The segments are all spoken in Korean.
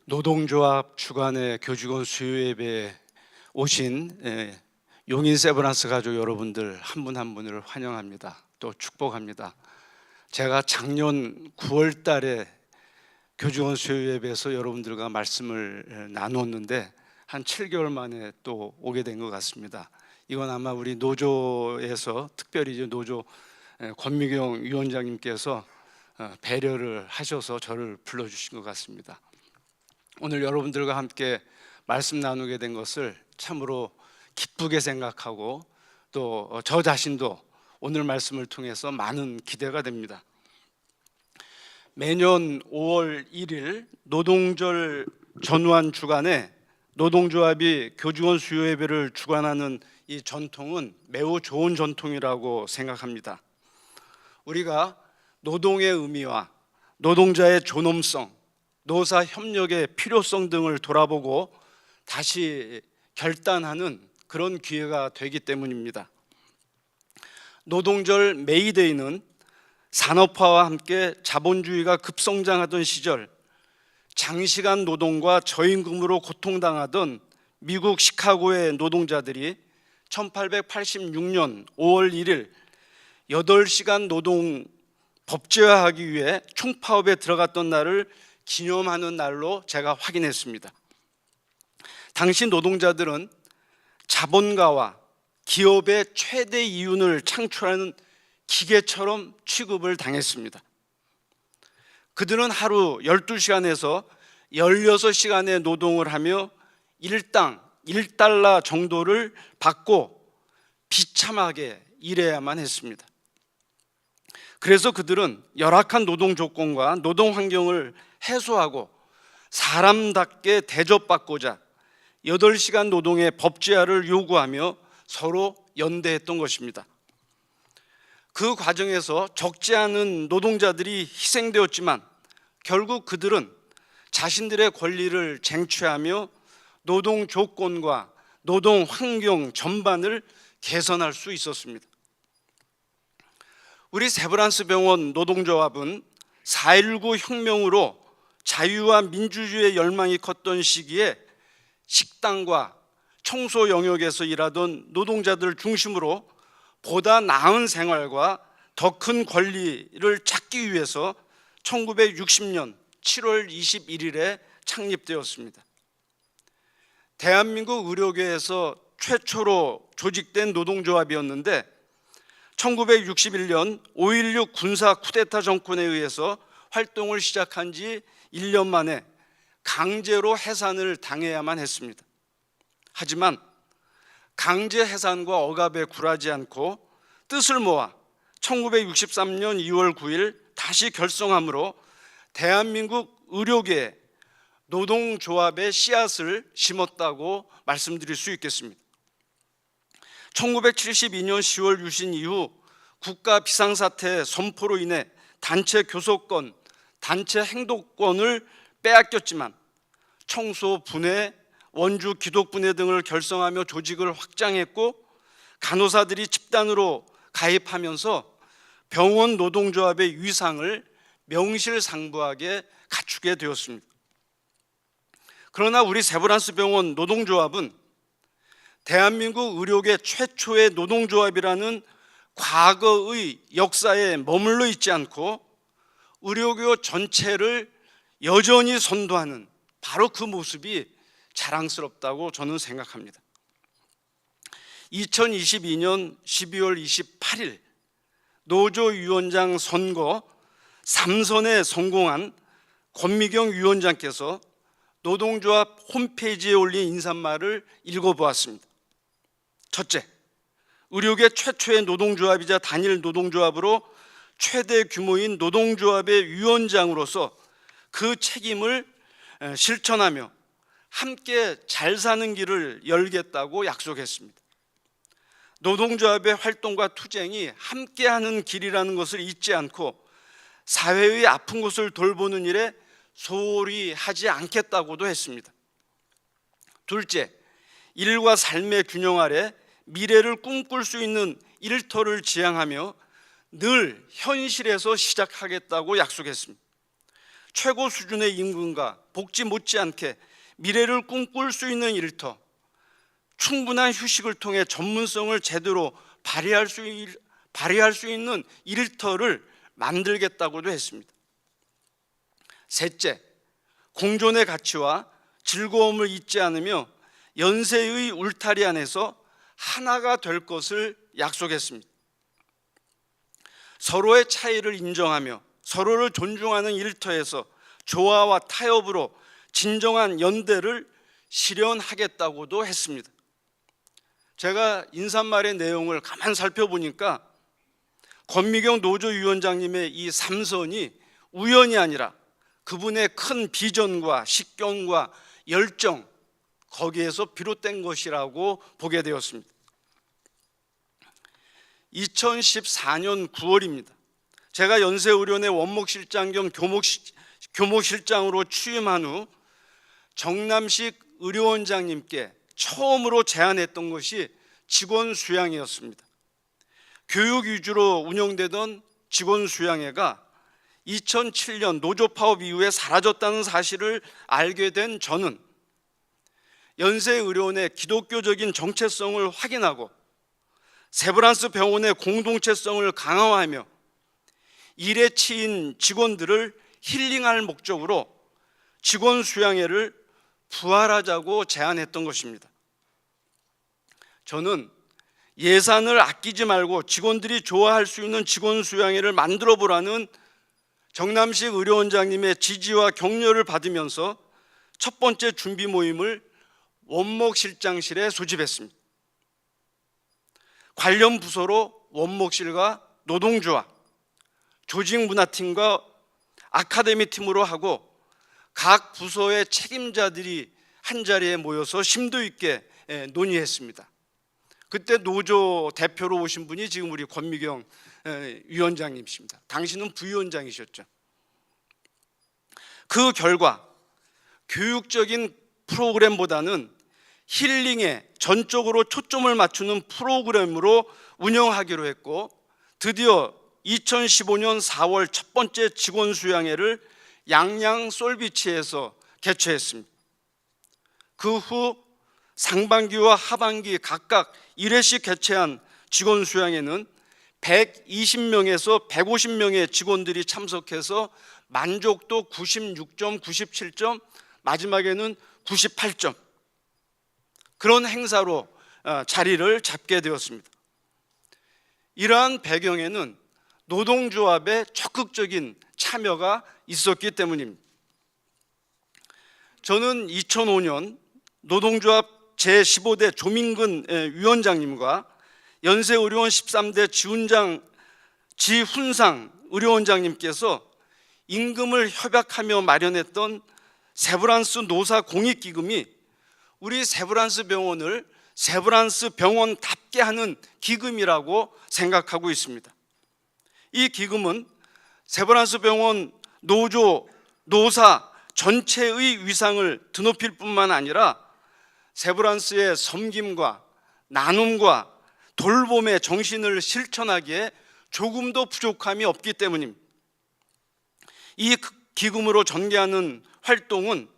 노동조합 주간의 교직원 수요예배에 오신 용인 세브란스 가족 여러분들 한 분 한 분을 환영합니다. 또 축복합니다. 제가 작년 9월 달에 교직원 수요예배에서 여러분들과 말씀을 나눴는데 한 7개월 만에 또 오게 된 것 같습니다. 이건 아마 우리 노조에서 특별히 노조 권미경 위원장님께서 배려를 하셔서 저를 불러주신 것 같습니다. 오늘 여러분들과 함께 말씀 나누게 된 것을 참으로 기쁘게 생각하고 또 저 자신도 오늘 말씀을 통해서 많은 기대가 됩니다. 매년 5월 1일 노동절 전후한 주간에 노동조합이 교직원 수요예배를 주관하는 이 전통은 매우 좋은 전통이라고 생각합니다. 우리가 노동의 의미와 노동자의 존엄성, 노사 협력의 필요성 등을 돌아보고 다시 결단하는 그런 기회가 되기 때문입니다. 노동절 메이데이는 산업화와 함께 자본주의가 급성장하던 시절 장시간 노동과 저임금으로 고통당하던 미국 시카고의 노동자들이 1886년 5월 1일 8시간 노동 법제화하기 위해 총파업에 들어갔던 날을 기념하는 날로 제가 확인했습니다. 당시 노동자들은 자본가와 기업의 최대 이윤을 창출하는 기계처럼 취급을 당했습니다. 그들은 하루 12시간에서 16시간의 노동을 하며 일당 1달러 정도를 받고 비참하게 일해야만 했습니다. 그래서 그들은 열악한 노동 조건과 노동 환경을 해소하고 사람답게 대접받고자 8시간 노동의 법제화를 요구하며 서로 연대했던 것입니다. 그 과정에서 적지 않은 노동자들이 희생되었지만 결국 그들은 자신들의 권리를 쟁취하며 노동 조건과 노동 환경 전반을 개선할 수 있었습니다. 우리 세브란스 병원 노동조합은 4.19 혁명으로 자유와 민주주의의 열망이 컸던 시기에 식당과 청소 영역에서 일하던 노동자들 중심으로 보다 나은 생활과 더 큰 권리를 찾기 위해서 1960년 7월 21일에 창립되었습니다. 대한민국 의료계에서 최초로 조직된 노동조합이었는데 1961년 5.16 군사 쿠데타 정권에 의해서 활동을 시작한 지 1년 만에 강제로 해산을 당해야만 했습니다. 하지만 강제 해산과 억압에 굴하지 않고 뜻을 모아 1963년 2월 9일 다시 결성함으로 대한민국 의료계에 노동조합의 씨앗을 심었다고 말씀드릴 수 있겠습니다. 1972년 10월 유신 이후 국가 비상사태 선포로 인해 단체 교섭권, 단체 행동권을 빼앗겼지만 청소 분해, 원주 기독분해 등을 결성하며 조직을 확장했고 간호사들이 집단으로 가입하면서 병원 노동조합의 위상을 명실상부하게 갖추게 되었습니다. 그러나 우리 세브란스 병원 노동조합은 대한민국 의료계 최초의 노동조합이라는 과거의 역사에 머물러 있지 않고 의료교 전체를 여전히 선도하는 바로 그 모습이 자랑스럽다고 저는 생각합니다. 2022년 12월 28일 노조위원장 선거 3선에 성공한 권미경 위원장께서 노동조합 홈페이지에 올린 인사말을 읽어보았습니다. 첫째, 의료계 최초의 노동조합이자 단일 노동조합으로 최대 규모인 노동조합의 위원장으로서 그 책임을 실천하며 함께 잘 사는 길을 열겠다고 약속했습니다. 노동조합의 활동과 투쟁이 함께하는 길이라는 것을 잊지 않고 사회의 아픈 곳을 돌보는 일에 소홀히 하지 않겠다고도 했습니다. 둘째, 일과 삶의 균형 아래 미래를 꿈꿀 수 있는 일터를 지향하며 늘 현실에서 시작하겠다고 약속했습니다. 최고 수준의 임금과 복지 못지않게 미래를 꿈꿀 수 있는 일터, 충분한 휴식을 통해 전문성을 제대로 발휘할 수 있는 일터를 만들겠다고도 했습니다. 셋째, 공존의 가치와 즐거움을 잊지 않으며 연세의 울타리 안에서 하나가 될 것을 약속했습니다. 서로의 차이를 인정하며 서로를 존중하는 일터에서 조화와 타협으로 진정한 연대를 실현하겠다고도 했습니다. 제가 인사말의 내용을 가만 살펴보니까 권미경 노조위원장님의 이 3선이 우연이 아니라 그분의 큰 비전과 식견과 열정, 거기에서 비롯된 것이라고 보게 되었습니다. 2014년 9월입니다. 제가 연세의료원의 원목실장 겸 교목실장으로 취임한 후 정남식 의료원장님께 처음으로 제안했던 것이 직원 수양회였습니다. 교육 위주로 운영되던 직원 수양회가 2007년 노조 파업 이후에 사라졌다는 사실을 알게 된 저는 연세의료원의 기독교적인 정체성을 확인하고 세브란스 병원의 공동체성을 강화하며 일에 치인 직원들을 힐링할 목적으로 직원 수양회를 부활하자고 제안했던 것입니다. 저는 예산을 아끼지 말고 직원들이 좋아할 수 있는 직원 수양회를 만들어 보라는 정남식 의료원장님의 지지와 격려를 받으면서 첫 번째 준비 모임을 원목실장실에 소집했습니다. 관련 부서로 원목실과 노동조합, 조직문화팀과 아카데미 팀으로 하고 각 부서의 책임자들이 한자리에 모여서 심도 있게 논의했습니다. 그때 노조 대표로 오신 분이 지금 우리 권미경 위원장님이십니다. 당신은 부위원장이셨죠. 그 결과 교육적인 프로그램보다는 힐링에 전적으로 초점을 맞추는 프로그램으로 운영하기로 했고, 드디어 2015년 4월 첫 번째 직원 수양회를 양양 솔비치에서 개최했습니다. 그 후 상반기와 하반기 각각 1회씩 개최한 직원 수양회는 120명에서 150명의 직원들이 참석해서 만족도 96점, 97점, 마지막에는 98점, 그런 행사로 자리를 잡게 되었습니다. 이러한 배경에는 노동조합의 적극적인 참여가 있었기 때문입니다. 저는 2005년 노동조합 제15대 조민근 위원장님과 연세의료원 13대 지훈상 의료원장님께서 임금을 협약하며 마련했던 세브란스 노사 공익기금이 우리 세브란스 병원을 세브란스 병원답게 하는 기금이라고 생각하고 있습니다. 이 기금은 세브란스 병원 노조, 노사 전체의 위상을 드높일 뿐만 아니라 세브란스의 섬김과 나눔과 돌봄의 정신을 실천하기에 조금도 부족함이 없기 때문입니다. 이 기금으로 전개하는 활동은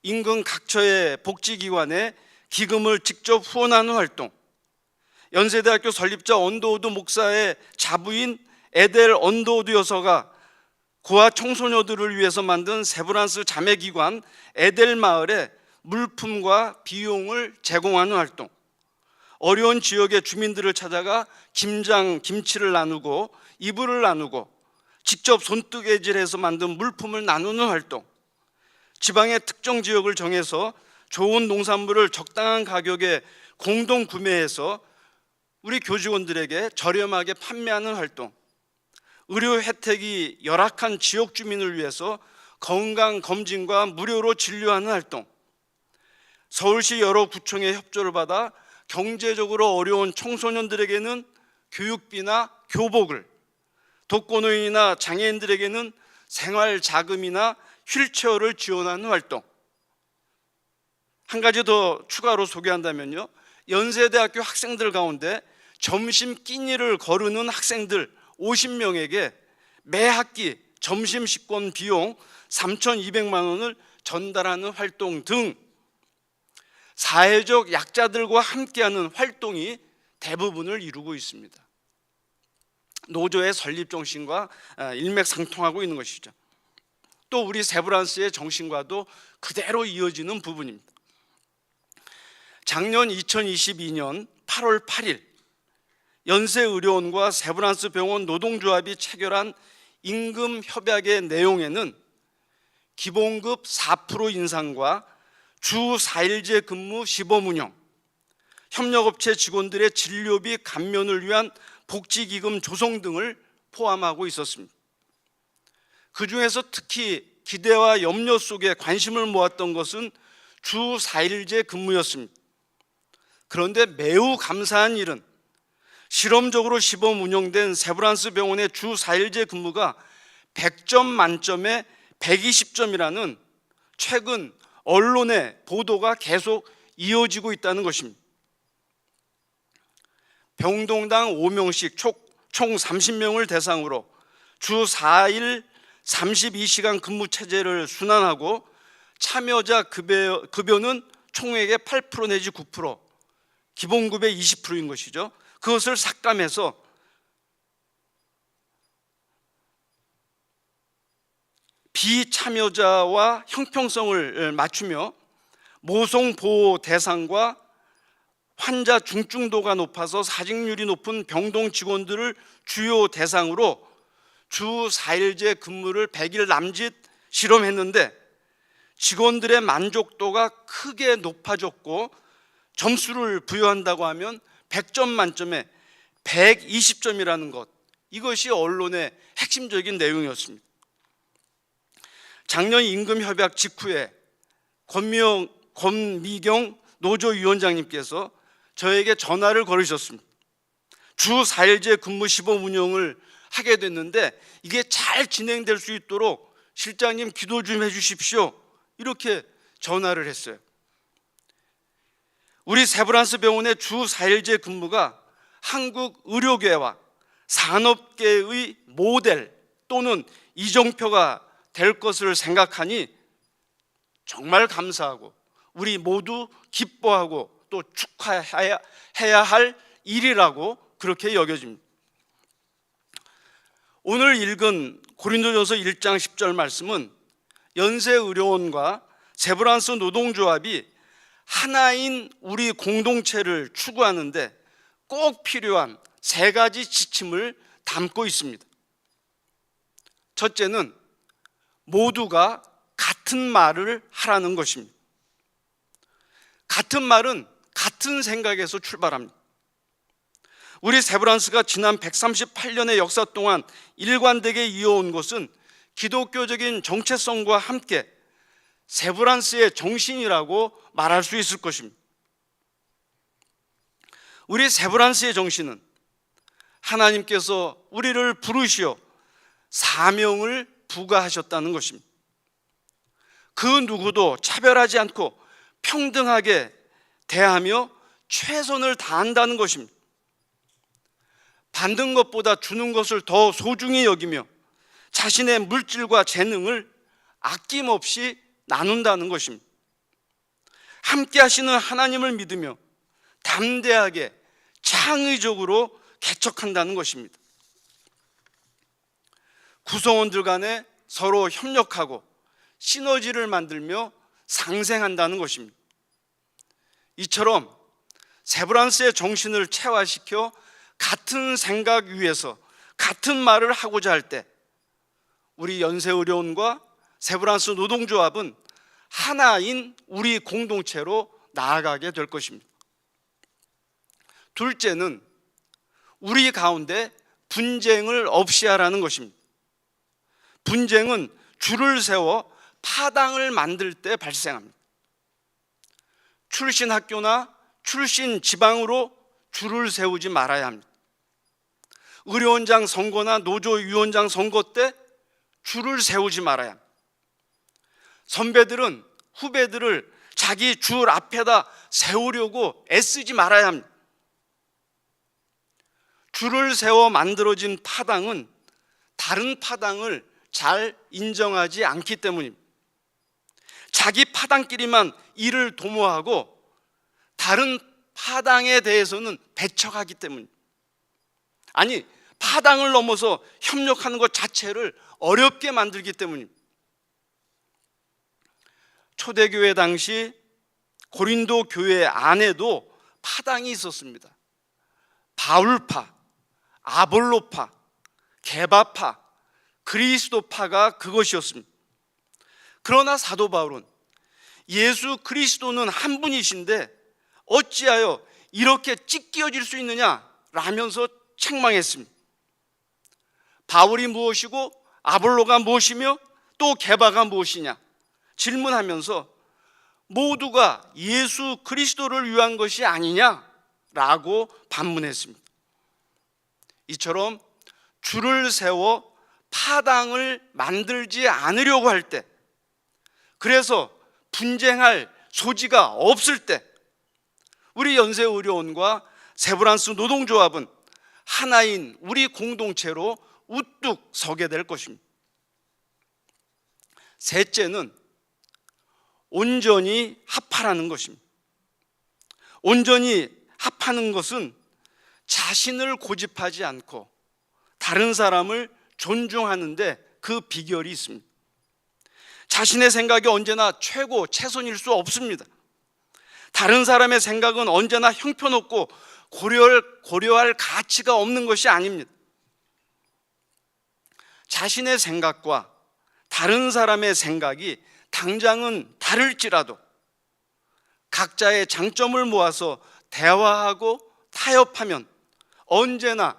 인근 각처의 복지기관에 기금을 직접 후원하는 활동, 연세대학교 설립자 언더우드 목사의 자부인 에델 언더우드 여사가 고아 청소년들을 위해서 만든 세브란스 자매기관 에델 마을에 물품과 비용을 제공하는 활동, 어려운 지역의 주민들을 찾아가 김치를 나누고 이불을 나누고 직접 손뜨개질해서 만든 물품을 나누는 활동, 지방의 특정 지역을 정해서 좋은 농산물을 적당한 가격에 공동 구매해서 우리 교직원들에게 저렴하게 판매하는 활동, 의료 혜택이 열악한 지역 주민을 위해서 건강검진과 무료로 진료하는 활동, 서울시 여러 구청의 협조를 받아 경제적으로 어려운 청소년들에게는 교육비나 교복을, 독거노인이나 장애인들에게는 생활자금이나 휠체어를 지원하는 활동, 한 가지 더 추가로 소개한다면요, 연세대학교 학생들 가운데 점심 끼니를 거르는 학생들 50명에게 매 학기 점심 식권 비용 3,200만 원을 전달하는 활동 등 사회적 약자들과 함께하는 활동이 대부분을 이루고 있습니다. 노조의 설립 정신과 일맥상통하고 있는 것이죠. 또 우리 세브란스의 정신과도 그대로 이어지는 부분입니다. 작년 2022년 8월 8일 연세의료원과 세브란스 병원 노동조합이 체결한 임금 협약의 내용에는 기본급 4% 인상과 주 4일제 근무 시범 운영, 협력업체 직원들의 진료비 감면을 위한 복지기금 조성 등을 포함하고 있었습니다. 그 중에서 특히 기대와 염려 속에 관심을 모았던 것은 주 4일제 근무였습니다. 그런데 매우 감사한 일은 실험적으로 시범 운영된 세브란스 병원의 주 4일제 근무가 100점 만점에 120점이라는 최근 언론의 보도가 계속 이어지고 있다는 것입니다. 병동당 5명씩 총 30명을 대상으로 주 4일 32시간 근무 체제를 순환하고 참여자 급여는 총액의 8% 내지 9%, 기본급의 20%인 것이죠. 그것을 삭감해서 비참여자와 형평성을 맞추며 모성 보호 대상과 환자 중증도가 높아서 사직률이 높은 병동 직원들을 주요 대상으로 주 4일제 근무를 100일 남짓 실험했는데 직원들의 만족도가 크게 높아졌고 점수를 부여한다고 하면 100점 만점에 120점이라는 것, 이것이 언론의 핵심적인 내용이었습니다. 작년 임금협약 직후에 권미경 노조위원장님께서 저에게 전화를 걸으셨습니다. 주 4일제 근무 시범 운영을 하게 됐는데 이게 잘 진행될 수 있도록 실장님 기도 좀 해주십시오, 이렇게 전화를 했어요. 우리 세브란스 병원의 주 4일제 근무가 한국 의료계와 산업계의 모델 또는 이정표가 될 것을 생각하니 정말 감사하고 우리 모두 기뻐하고 또 축하해야 할 일이라고 그렇게 여겨집니다. 오늘 읽은 고린도전서 1장 10절 말씀은 연세의료원과 세브란스 노동조합이 하나인 우리 공동체를 추구하는데 꼭 필요한 3가지 지침을 담고 있습니다. 첫째는 모두가 같은 말을 하라는 것입니다. 같은 말은 같은 생각에서 출발합니다. 우리 세브란스가 지난 138년의 역사 동안 일관되게 이어온 것은 기독교적인 정체성과 함께 세브란스의 정신이라고 말할 수 있을 것입니다. 우리 세브란스의 정신은 하나님께서 우리를 부르시어 사명을 부과하셨다는 것입니다. 그 누구도 차별하지 않고 평등하게 대하며 최선을 다한다는 것입니다. 받는 것보다 주는 것을 더 소중히 여기며 자신의 물질과 재능을 아낌없이 나눈다는 것입니다. 함께 하시는 하나님을 믿으며 담대하게 창의적으로 개척한다는 것입니다. 구성원들 간에 서로 협력하고 시너지를 만들며 상생한다는 것입니다. 이처럼 세브란스의 정신을 체화시켜 같은 생각 위에서 같은 말을 하고자 할 때 우리 연세의료원과 세브란스 노동조합은 하나인 우리 공동체로 나아가게 될 것입니다. 둘째는 우리 가운데 분쟁을 없이 하라는 것입니다. 분쟁은 줄을 세워 파당을 만들 때 발생합니다. 출신 학교나 출신 지방으로 줄을 세우지 말아야 합니다. 의료원장 선거나 노조위원장 선거 때 줄을 세우지 말아야 합니다. 선배들은 후배들을 자기 줄 앞에다 세우려고 애쓰지 말아야 합니다. 줄을 세워 만들어진 파당은 다른 파당을 잘 인정하지 않기 때문입니다. 자기 파당끼리만 일을 도모하고 다른 파당에 대해서는 배척하기 때문, 아니 파당을 넘어서 협력하는 것 자체를 어렵게 만들기 때문입니다. 초대교회 당시 고린도 교회 안에도 파당이 있었습니다. 바울파, 아볼로파, 게바파, 그리스도파가 그것이었습니다. 그러나 사도 바울은 예수 그리스도는 한 분이신데 어찌하여 이렇게 찢겨질 수 있느냐 라면서 책망했습니다. 바울이 무엇이고 아볼로가 무엇이며 또 게바가 무엇이냐 질문하면서 모두가 예수 그리스도를 위한 것이 아니냐라고 반문했습니다. 이처럼 줄을 세워 파당을 만들지 않으려고 할 때, 그래서 분쟁할 소지가 없을 때 우리 연세의료원과 세브란스 노동조합은 하나인 우리 공동체로 우뚝 서게 될 것입니다. 셋째는 온전히 합하라는 것입니다. 온전히 합하는 것은 자신을 고집하지 않고 다른 사람을 존중하는데 그 비결이 있습니다. 자신의 생각이 언제나 최고, 최선일 수 없습니다. 다른 사람의 생각은 언제나 형편없고 고려할 가치가 없는 것이 아닙니다. 자신의 생각과 다른 사람의 생각이 당장은 다를지라도 각자의 장점을 모아서 대화하고 타협하면 언제나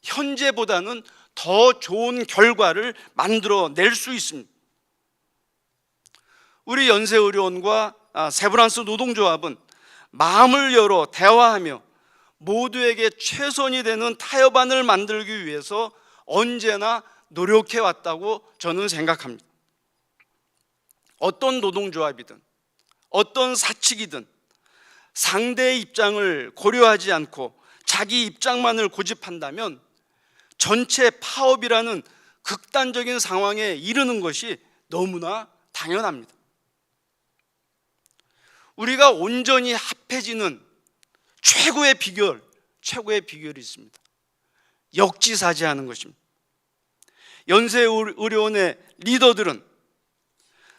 현재보다는 더 좋은 결과를 만들어낼 수 있습니다. 우리 연세의료원과 세브란스 노동조합은 마음을 열어 대화하며 모두에게 최선이 되는 타협안을 만들기 위해서 언제나 노력해 왔다고 저는 생각합니다. 어떤 노동조합이든 어떤 사측이든 상대의 입장을 고려하지 않고 자기 입장만을 고집한다면 전체 파업이라는 극단적인 상황에 이르는 것이 너무나 당연합니다. 우리가 온전히 합해지는 최고의 비결이 있습니다. 역지사지하는 것입니다. 연세의료원의 리더들은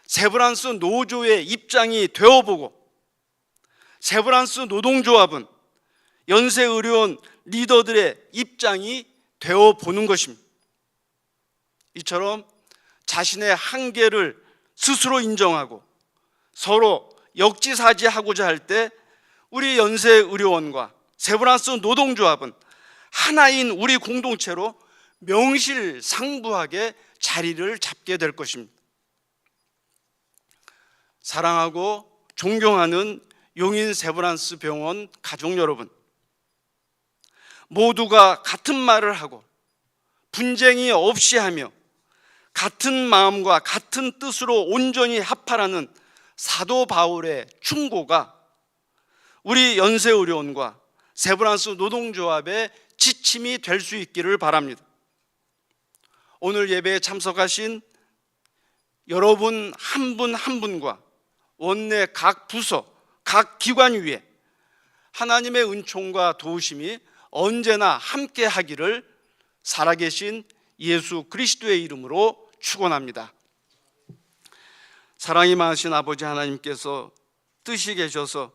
세브란스 노조의 입장이 되어보고 세브란스 노동조합은 연세의료원 리더들의 입장이 되어보는 것입니다. 이처럼 자신의 한계를 스스로 인정하고 서로 역지사지하고자 할 때 우리 연세의료원과 세브란스 노동조합은 하나인 우리 공동체로 명실상부하게 자리를 잡게 될 것입니다. 사랑하고 존경하는 용인 세브란스 병원 가족 여러분, 모두가 같은 말을 하고 분쟁이 없이 하며 같은 마음과 같은 뜻으로 온전히 합하라는 사도 바울의 충고가 우리 연세의료원과 세브란스 노동조합의 지침이 될 수 있기를 바랍니다. 오늘 예배에 참석하신 여러분 한 분 한 분과 원내 각 부서, 각 기관 위에 하나님의 은총과 도우심이 언제나 함께 하기를 살아계신 예수 그리스도의 이름으로 축원합니다. 사랑이 많으신 아버지 하나님께서 뜻이 계셔서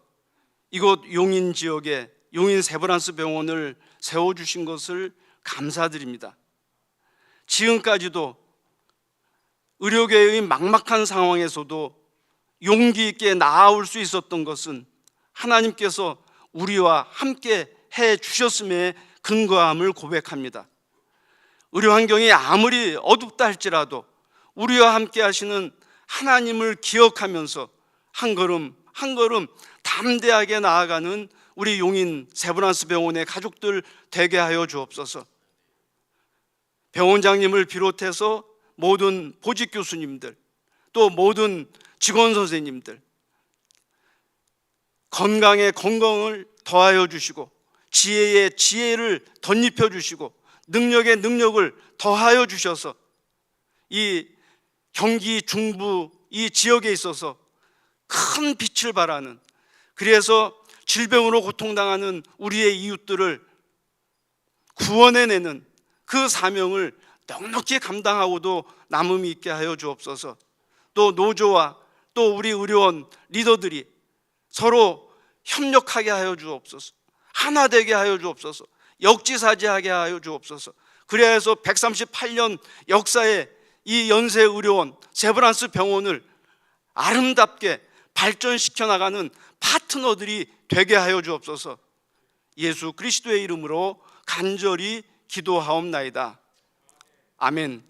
이곳 용인 지역에 용인 세브란스 병원을 세워주신 것을 감사드립니다. 지금까지도 의료계의 막막한 상황에서도 용기 있게 나아올 수 있었던 것은 하나님께서 우리와 함께 해 주셨음에 근거함을 고백합니다. 의료 환경이 아무리 어둡다 할지라도 우리와 함께 하시는 하나님을 기억하면서 한 걸음 한 걸음 담대하게 나아가는 우리 용인 세브란스 병원의 가족들 되게 하여 주옵소서. 병원장님을 비롯해서 모든 보직 교수님들, 또 모든 직원 선생님들, 건강에 건강을 더하여 주시고 지혜에 지혜를 덧입혀 주시고 능력에 능력을 더하여 주셔서 이 경기 중부 이 지역에 있어서 큰 빛을 발하는, 그래서 질병으로 고통당하는 우리의 이웃들을 구원해내는 그 사명을 넉넉히 감당하고도 남음이 있게 하여 주옵소서. 또 노조와 또 우리 의료원 리더들이 서로 협력하게 하여 주옵소서. 하나 되게 하여 주옵소서. 역지사지하게 하여 주옵소서. 그래야 해서 138년 역사의 이 연세 의료원 세브란스 병원을 아름답게 발전시켜 나가는 파트너들이 되게 하여 주옵소서. 예수 그리스도의 이름으로 간절히 기도하옵나이다. 아멘.